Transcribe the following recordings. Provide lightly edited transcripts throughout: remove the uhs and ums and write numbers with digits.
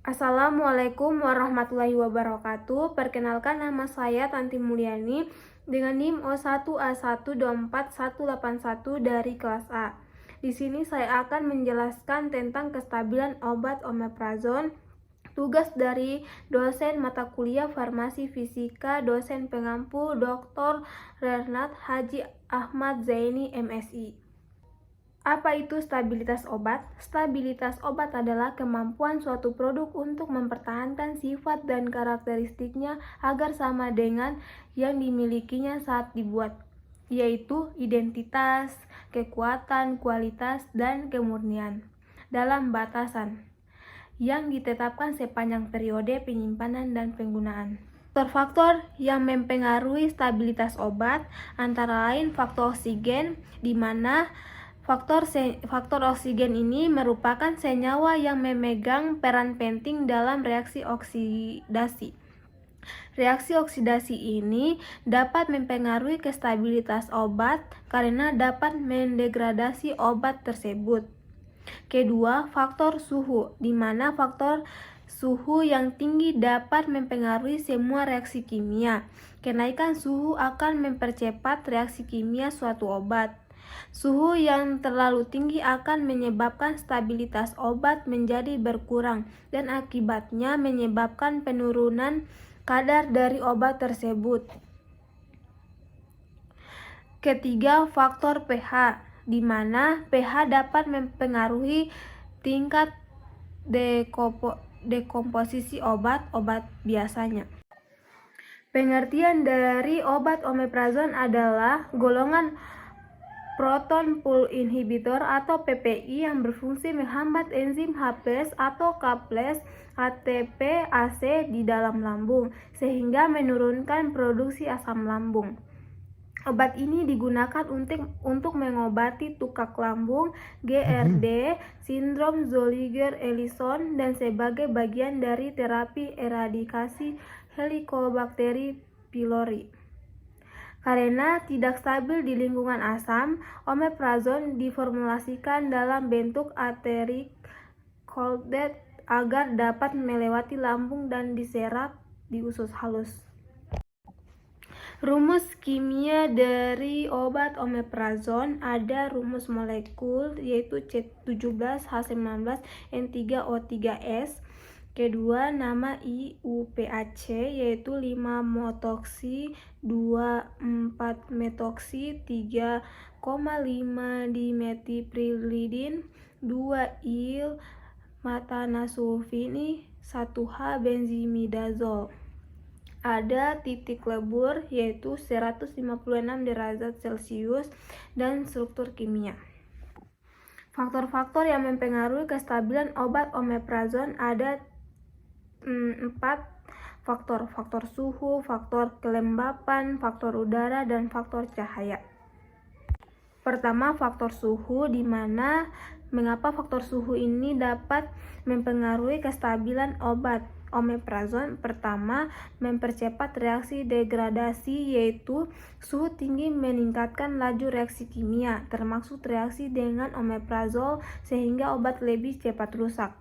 Assalamualaikum warahmatullahi wabarakatuh. Perkenalkan, nama saya Tanti Mulyani dengan NIM O1A1241181 dari kelas A. Di sini saya akan menjelaskan tentang kestabilan obat omeprazol. Tugas dari dosen mata kuliah Farmasi Fisika, dosen pengampu Dr. Renat Haji Ahmad Zaini, MSI. Apa itu stabilitas obat? Stabilitas obat adalah kemampuan suatu produk untuk mempertahankan sifat dan karakteristiknya agar sama dengan yang dimilikinya saat dibuat, yaitu identitas, kekuatan, kualitas, dan kemurnian dalam batasan yang ditetapkan sepanjang periode penyimpanan dan penggunaan. Faktor-faktor yang mempengaruhi stabilitas obat antara lain faktor oksigen, di mana faktor oksigen ini merupakan senyawa yang memegang peran penting dalam reaksi oksidasi. Reaksi oksidasi ini dapat mempengaruhi kestabilitas obat karena dapat mendegradasi obat tersebut. Kedua, faktor suhu, di mana faktor suhu yang tinggi dapat mempengaruhi semua reaksi kimia. Kenaikan suhu akan mempercepat reaksi kimia suatu obat. Suhu yang terlalu tinggi akan menyebabkan stabilitas obat menjadi berkurang dan akibatnya menyebabkan penurunan kadar dari obat tersebut. Ketiga, faktor pH, di mana pH dapat mempengaruhi tingkat dekomposisi obat biasanya. Pengertian dari obat omeprazol adalah golongan proton pump inhibitor atau PPI yang berfungsi menghambat enzim H+ atau K+ ATP-AC di dalam lambung sehingga menurunkan produksi asam lambung. Obat ini digunakan untuk mengobati tukak lambung, GERD, sindrom Zollinger-Ellison, dan sebagai bagian dari terapi eradikasi Helicobacter pylori. Karena tidak stabil di lingkungan asam, omeprazol diformulasikan dalam bentuk enteric coated agar dapat melewati lambung dan diserap di usus halus. Rumus kimia dari obat omeprazol ada rumus molekul yaitu C17H19N3O3S. Kedua, nama IUPAC yaitu 5-metoksi 2,4-metoksi 3,5 dimethylpridine 2-il metansulfini 1H benzimidazol. Ada titik lebur yaitu 156 derajat Celcius dan struktur kimia. Faktor-faktor yang mempengaruhi kestabilan obat omeprazol ada 4 faktor: faktor suhu, faktor kelembapan, faktor udara, dan faktor cahaya. Pertama, faktor suhu, di mana mengapa faktor suhu ini dapat mempengaruhi kestabilan obat omeprazol. Pertama, mempercepat reaksi degradasi, yaitu suhu tinggi meningkatkan laju reaksi kimia, termasuk reaksi dengan omeprazol, sehingga obat lebih cepat rusak.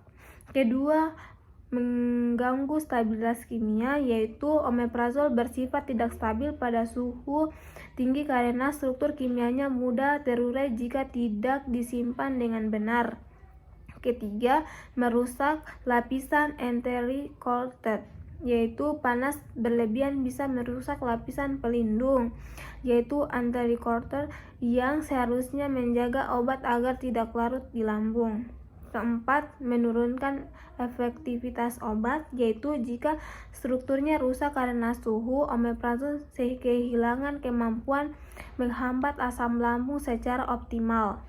Kedua, mengganggu stabilitas kimia, yaitu omeprazol bersifat tidak stabil pada suhu tinggi karena struktur kimianya mudah terurai jika tidak disimpan dengan benar. Ketiga, merusak lapisan enteric coated, yaitu panas berlebihan bisa merusak lapisan pelindung, yaitu enteric coated yang seharusnya menjaga obat agar tidak larut di lambung. Keempat, menurunkan efektivitas obat, yaitu jika strukturnya rusak karena suhu, omeprazol kehilangan kemampuan menghambat asam lambung secara optimal.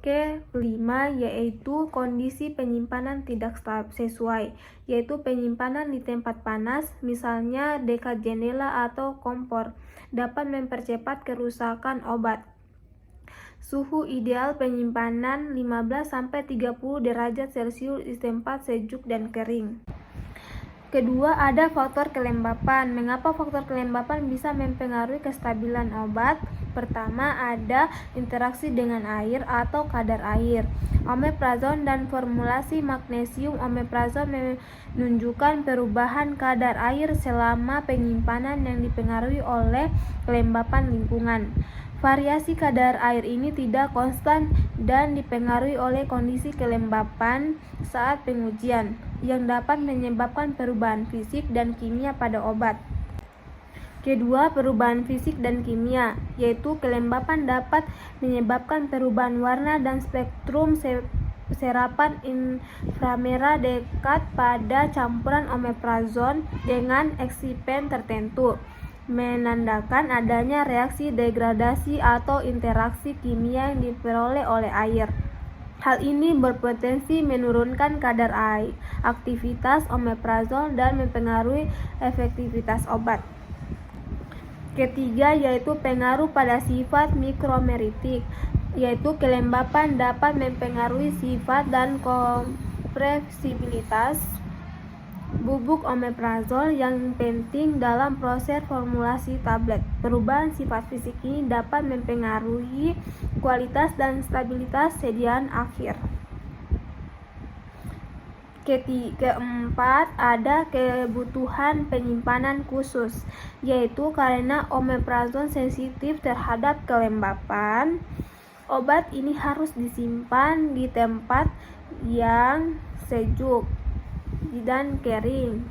Kelima, yaitu kondisi penyimpanan tidak sesuai, yaitu penyimpanan di tempat panas, misalnya dekat jendela atau kompor, dapat mempercepat kerusakan obat. Suhu ideal penyimpanan 15-30 derajat Celcius di tempat sejuk dan kering. Kedua, ada faktor kelembapan. Mengapa faktor kelembapan bisa mempengaruhi kestabilan obat? Pertama, ada interaksi dengan air atau kadar air. Omeprazol dan formulasi magnesium omeprazol menunjukkan perubahan kadar air selama penyimpanan yang dipengaruhi oleh kelembapan lingkungan. Variasi kadar air ini tidak konstan dan dipengaruhi oleh kondisi kelembapan saat pengujian, yang dapat menyebabkan perubahan fisik dan kimia pada obat. Kedua, perubahan fisik dan kimia, yaitu kelembapan dapat menyebabkan perubahan warna dan spektrum serapan inframerah dekat pada campuran omeprazol dengan eksipen tertentu, menandakan adanya reaksi degradasi atau interaksi kimia yang diperoleh oleh air. Hal ini berpotensi menurunkan kadar aktivitas omeprazol dan mempengaruhi efektivitas obat. Ketiga, yaitu pengaruh pada sifat mikromeritik, yaitu kelembapan dapat mempengaruhi sifat dan kompresibilitas bubuk omeprazol yang penting dalam proses formulasi tablet. Perubahan sifat fisik ini dapat mempengaruhi kualitas dan stabilitas sediaan akhir. Keempat, ada kebutuhan penyimpanan khusus, yaitu karena omeprazol sensitif terhadap kelembapan. Obat ini harus disimpan di tempat yang sejuk dan kering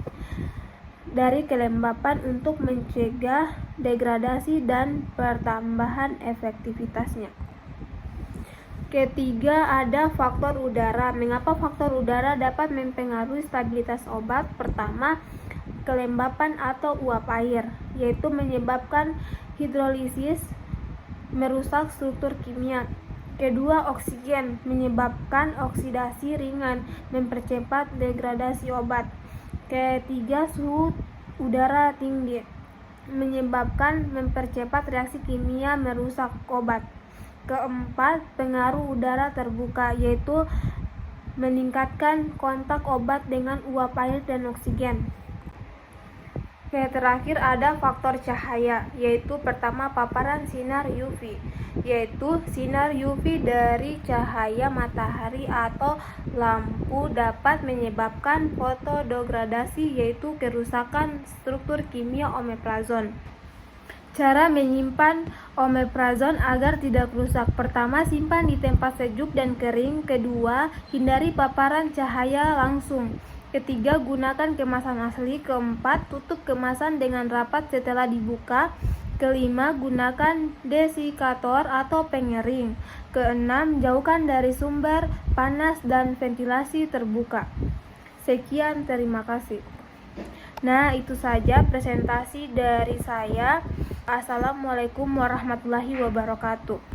dari kelembapan untuk mencegah degradasi dan pertambahan efektivitasnya. Ketiga, ada faktor udara. Mengapa faktor udara dapat mempengaruhi stabilitas obat? Pertama, kelembapan atau uap air, yaitu menyebabkan hidrolisis, merusak struktur kimia. Kedua, oksigen, menyebabkan oksidasi ringan, mempercepat degradasi obat. Ketiga, suhu udara tinggi, menyebabkan mempercepat reaksi kimia merusak obat. Keempat, pengaruh udara terbuka, yaitu meningkatkan kontak obat dengan uap air dan oksigen. Terakhir, ada faktor cahaya, yaitu pertama, paparan sinar UV, yaitu sinar UV dari cahaya matahari atau lampu dapat menyebabkan fotodegradasi, yaitu kerusakan struktur kimia omeprazol. Cara menyimpan omeprazol agar tidak rusak. Pertama, simpan di tempat sejuk dan kering. Kedua, hindari paparan cahaya langsung. Ketiga, gunakan kemasan asli. Keempat, tutup kemasan dengan rapat setelah dibuka. Kelima, gunakan desikator atau pengering. Keenam, jauhkan dari sumber panas dan ventilasi terbuka. Sekian, terima kasih. Nah, itu saja presentasi dari saya. Assalamualaikum warahmatullahi wabarakatuh.